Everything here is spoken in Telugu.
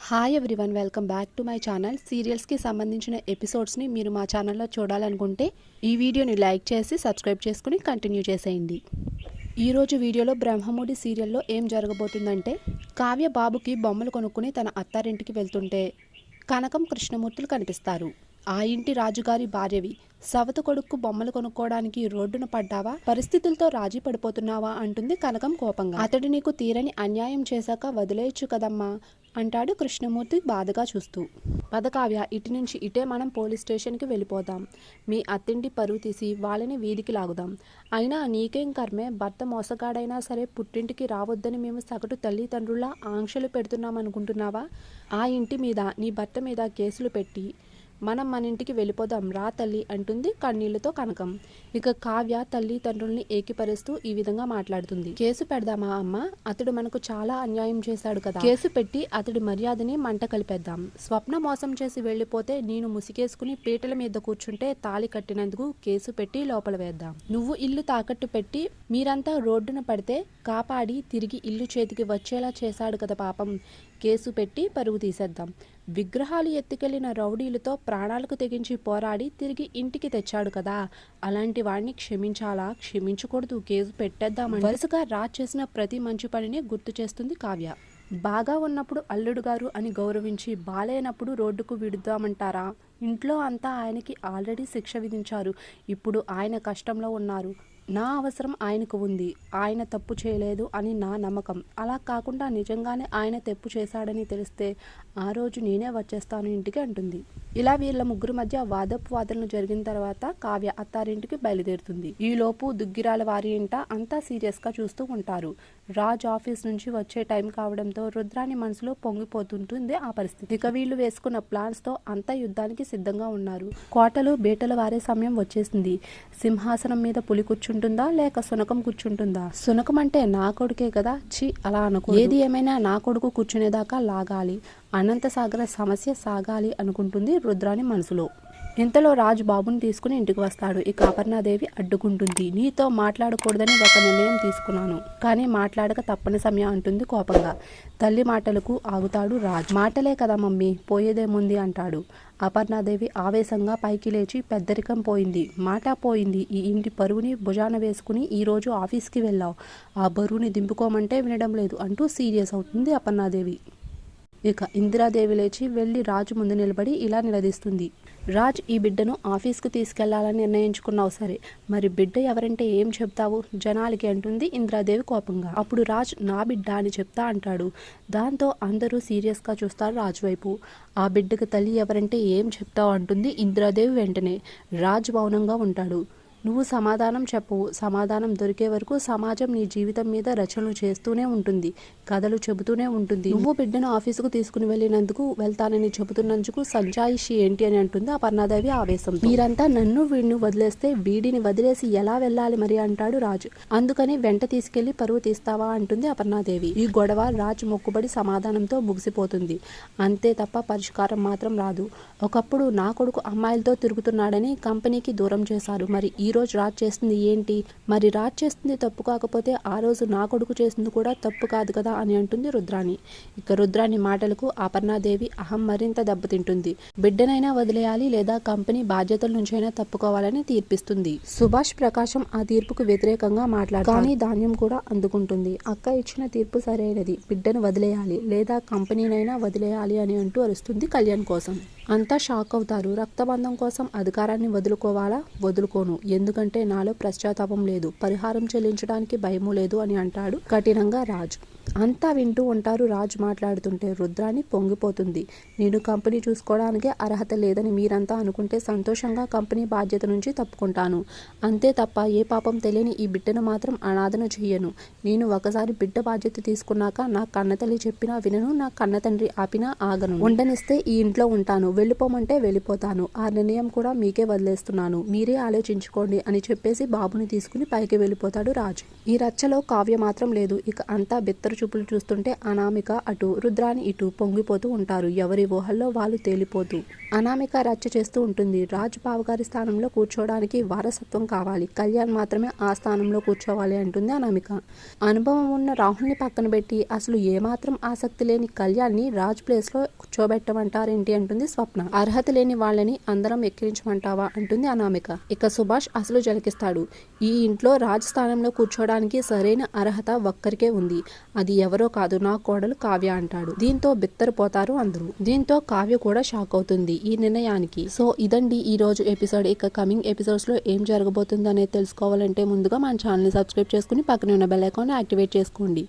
Hi everyone, welcome back to my channel. సీరియల్స్కి సంబంధించిన ఎపిసోడ్స్ని మీరు మా ఛానల్లో చూడాలనుకుంటే ఈ వీడియోని లైక్ చేసి సబ్స్క్రైబ్ చేసుకుని కంటిన్యూ చేసేయండి. ఈరోజు వీడియోలో బ్రహ్మముడి సీరియల్లో ఏం జరగబోతుందంటే, కావ్య బాబుకి బొమ్మలు కొనుక్కుని తన అత్తారింటికి వెళ్తుంటే కనకం కృష్ణమూర్తులు కనిపిస్తారు. ఆ ఇంటి రాజుగారి భార్యవి. సవత కొడుకు బొమ్మలు కొనుక్కోవడానికి రోడ్డున పడ్డావా, పరిస్థితులతో రాజీ పడిపోతున్నావా అంటుంది కనకం కోపంగా. అతడు నీకు తీరని అన్యాయం చేశాక వదిలేయచ్చు కదమ్మా అంటాడు కృష్ణమూర్తి బాధగా చూస్తూ. పద కావ్య, ఇటు నుంచి ఇటే మనం పోలీస్ స్టేషన్కి వెళ్ళిపోదాం. మీ అత్తింటి పరువు తీసి వాళ్ళని వీధికి లాగుదాం. అయినా నీకేం కర్మే, భర్త మోసగాడైనా సరే పుట్టింటికి రావద్దని మేము సగటు తల్లిదండ్రుల ఆంక్షలు పెడుతున్నామనుకుంటున్నావా? ఆ ఇంటి మీద నీ భర్త మీద కేసులు పెట్టి మనం మన ఇంటికి వెళ్ళిపోదాం రా తల్లి అంటుంది కన్నీళ్లతో కనకం. ఇక కావ్య తల్లిదండ్రుల్ని ఏకిపరుస్తూ ఈ విధంగా మాట్లాడుతుంది. కేసు పెడదామా అమ్మ? అతడు మనకు చాలా అన్యాయం చేశాడు కదా. కేసు పెట్టి అతడి మర్యాదని మంట కలిపేద్దాం. స్వప్న మోసం చేసి వెళ్ళిపోతే నేను ముసిగేసుకుని పీటల మీద కూర్చుంటే తాళి కట్టినందుకు కేసు పెట్టి లోపల వేద్దాం. నువ్వు ఇల్లు తాకట్టు పెట్టి మీరంతా రోడ్డున పడితే కాపాడి తిరిగి ఇల్లు చేతికి వచ్చేలా చేశాడు కదా పాపం. కేసు పెట్టి పరుగు తీసేద్దాం. విగ్రహాలు ఎత్తుకెళ్లిన రౌడీలతో ప్రాణాలకు తెగించి పోరాడి తిరిగి ఇంటికి తెచ్చాడు కదా, అలాంటి వాడిని క్షమించాలా, క్షమించకూడదు, కేసు పెట్టేద్దామని వరుసగా రాజ్ చేసిన ప్రతి మంచి పనిని గుర్తు చేస్తుంది కావ్య. బాగా ఉన్నప్పుడు అల్లుడు గారు అని గౌరవించి బాలేనప్పుడు రోడ్డుకు విడుద్దామంటారా? ఇంట్లో అంతా ఆయనకి ఆల్రెడీ శిక్ష విధించారు. ఇప్పుడు ఆయన కష్టంలో ఉన్నారు. నా అవసరం ఆయనకు ఉంది. ఆయన తప్పు చేయలేదు అని నా నమ్మకం. అలా కాకుండా నిజంగానే ఆయన తప్పు చేశాడని తెలిస్తే ఆ రోజు నేనే వచ్చేస్తాను ఇంటికి అంటుంది. ఇలా వీళ్ళ ముగ్గురు మధ్య వాదనలు జరిగిన తర్వాత కావ్య అత్తారింటికి బయలుదేరుతుంది. ఈలోపు దుగ్గిరాల వారి ఇంట అంతా సీరియస్గా చూస్తూ ఉంటారు. రాజ్ ఆఫీస్ నుంచి వచ్చే టైం కావడంతో రుద్రాని మనసులో పొంగిపోతుంటుంది ఆ పరిస్థితి. ఇక వీళ్ళు వేసుకున్న ప్లాన్స్ తో అంతా యుద్ధానికి సిద్ధంగా ఉన్నారు. కోటలు బేటలు వారే సమయం వచ్చేసింది. సింహాసనం మీద పులి కూర్చుంటుందా లేక సునకం కూర్చుంటుందా? సునకం అంటే నా కొడుకే కదా, చి అలా అనుకో. ఏది ఏమైనా నా కొడుకు కూర్చునేదాకా లాగాలి, అనంతసాగర సమస్య సాగాలి అనుకుంటుంది రుద్రాని మనసులో. ఇంతలో రాజు బాబుని తీసుకుని ఇంటికి వస్తాడు. ఇక అపర్ణాదేవి అడ్డుకుంటుంది. నీతో మాట్లాడకూడదని ఒక నిర్ణయం తీసుకున్నాను, కానీ మాట్లాడక తప్పని సమయం అంటుంది కోపంగా. తల్లి మాటలకు ఆగుతాడు రాజు. మాటలే కదా మమ్మీ, పోయేదేముంది అంటాడు. అపర్ణాదేవి ఆవేశంగా పైకి లేచి, పెద్దరికం పోయింది, మాట పోయింది. ఈ ఇంటి బరువుని భుజాన వేసుకుని ఈరోజు ఆఫీస్కి వెళ్ళావు, ఆ బరువుని దింపుకోమంటే వినడం లేదు అంటూ సీరియస్ అవుతుంది అపర్ణాదేవి. ఇక ఇందిరాదేవి లేచి వెళ్ళి రాజు ముందు నిలబడి ఇలా నిలదీస్తుంది. రాజ్, ఈ బిడ్డను ఆఫీస్కు తీసుకెళ్లాలని నిర్ణయించుకున్నావు సరే, మరి బిడ్డ ఎవరంటే ఏం చెప్తావు జనాలకి అంటుంది ఇందిరాదేవి కోపంగా. అప్పుడు రాజ్ నా బిడ్డ అని చెప్తా అంటాడు. దాంతో అందరూ సీరియస్గా చూస్తారు రాజు వైపు. ఆ బిడ్డకు తల్లి ఎవరంటే ఏం చెప్తావు అంటుంది ఇందిరాదేవి వెంటనే. రాజ్ మౌనంగా ఉంటాడు. నువ్వు సమాధానం చెప్పవు. సమాధానం దొరికే వరకు సమాజం నీ జీవితం మీద రచనలు చేస్తూనే ఉంటుంది, కథలు చెబుతూనే ఉంటుంది. నువ్వు బిడ్డను ఆఫీసుకు తీసుకుని వెళ్తానని చెబుతున్నందుకు సంజాయిషి ఏంటి అని అంటుంది అపర్ణాదేవి ఆవేశం. మీరంతా నన్ను వీడిని వదిలేస్తే వీడిని వదిలేసి ఎలా వెళ్ళాలి మరి అంటాడు రాజు. అందుకని వెంట తీసుకెళ్లి పరువు తీస్తావా అంటుంది అపర్ణాదేవి. ఈ గొడవ రాజు మొక్కుబడి సమాధానంతో ముగిసిపోతుంది. అంతే తప్ప పరిష్కారం మాత్రం రాదు. ఒకప్పుడు నా కొడుకు అమ్మాయిలతో తిరుగుతున్నాడని కంపెనీకి దూరం చేశారు. మరి ఈ రోజు రాజ్ చేస్తుంది ఏంటి? మరి రాజ్ చేస్తుంది తప్పు కాకపోతే ఆ రోజు నా కొడుకు చేస్తుంది కూడా తప్పు కాదు కదా అని అంటుంది రుద్రాణి. ఇక రుద్రాణి మాటలకు అపర్ణాదేవి అహం మరింత దెబ్బతింటుంది. బిడ్డనైనా వదిలేయాలి లేదా కంపెనీ బాధ్యతల నుంచైనా తప్పుకోవాలని తీర్పిస్తుంది. సుభాష్ ప్రకాశం ఆ తీర్పుకు వ్యతిరేకంగా మాట్లాడు, కానీ ధాన్యం కూడా అందుకుంటుంది. అక్క ఇచ్చిన తీర్పు సరైనది, బిడ్డను వదిలేయాలి లేదా కంపెనీనైనా వదిలేయాలి అని అంటూ అరుస్తుంది కళ్యాణ్ కోసం. అంతా షాక్ అవుతారు. రక్తబంధం కోసం అధికారాన్ని వదులుకోవాలా? వదులుకోను, ఎందుకంటే నాలో పశ్చాత్తాపం లేదు, పరిహారం చెల్లించడానికి భయము లేదు అని అంటాడు కఠినంగా రాజ్. అంతా వింటూ ఉంటారు. రాజు మాట్లాడుతుంటే రుద్రాణి పొంగిపోతుంది. నేను కంపెనీ చూసుకోవడానికి అర్హత లేదని మీరంతా అనుకుంటే సంతోషంగా కంపెనీ బాధ్యత నుంచి తప్పుకుంటాను. అంతే తప్ప ఏ పాపం తెలియని ఈ బిడ్డను మాత్రం అనాథను చెయ్యను. నేను ఒకసారి బిడ్డ బాధ్యత తీసుకున్నాక నా కన్నతల్లి చెప్పినా వినను, నా కన్నతండ్రి ఆపినా ఆగను. ఉండనిస్తే ఈ ఇంట్లో ఉంటాను, వెళ్ళిపోమంటే వెళ్ళిపోతాను. ఆ నిర్ణయం కూడా మీకే వదిలేస్తున్నాను, మీరే ఆలోచించుకోండి అని చెప్పేసి బాబుని తీసుకుని పైకి వెళ్ళిపోతాడు రాజు. ఈ రచ్చలో కావ్య మాత్రం లేదు. ఇక అంతా బెత్తరు చూపులు చూస్తుంటే అనామిక అటు, రుద్రాని ఇటు పొంగిపోతూ ఉంటారు. ఎవరి ఊహల్లో వాళ్ళు తేలిపోతూ. అనామిక రచ్చ చేస్తూ ఉంటుంది. రాజు బావగారి స్థానంలో కూర్చోవడానికి వారసత్వం కావాలి, కళ్యాణ్ మాత్రమే ఆ స్థానంలో కూర్చోవాలి అంటుంది అనామిక. అనుభవం ఉన్న రాహుల్ని పక్కన పెట్టి అసలు ఏమాత్రం ఆసక్తి లేని కళ్యాణ్ని రాజ్ ప్లేస్ లో కూర్చోబెట్టమంటారేంటి అంటుంది స్వప్న. అర్హత లేని వాళ్ళని అందరం ఎక్కిరించమంటావా అంటుంది అనామిక. ఇక సుభాష్ అసలు జలకిస్తాడు. ఈ ఇంట్లో రాజ్ స్థానంలో కూర్చోడానికి సరైన అర్హత ఒక్కరికే ఉంది, అది ఎవరో కాదు, నా కోడలు కావ్య అంటాడు. దీంతో బిత్తరపోతారు అందరూ. దీంతో కావ్య కూడా షాక్ అవుతుంది ఈ నిర్ణయానికి. సో ఇదండి ఈ రోజు ఎపిసోడ్. ఇక కమింగ్ ఎపిసోడ్స్ లో ఏం జరగబోతుందో అనేది తెలుసుకోవాలంటే ముందుగా మన ఛానల్ ని సబ్స్క్రైబ్ చేసుకుని పక్కనే ఉన్న బెల్ ఐకాన్ యాక్టివేట్ చేసుకోండి.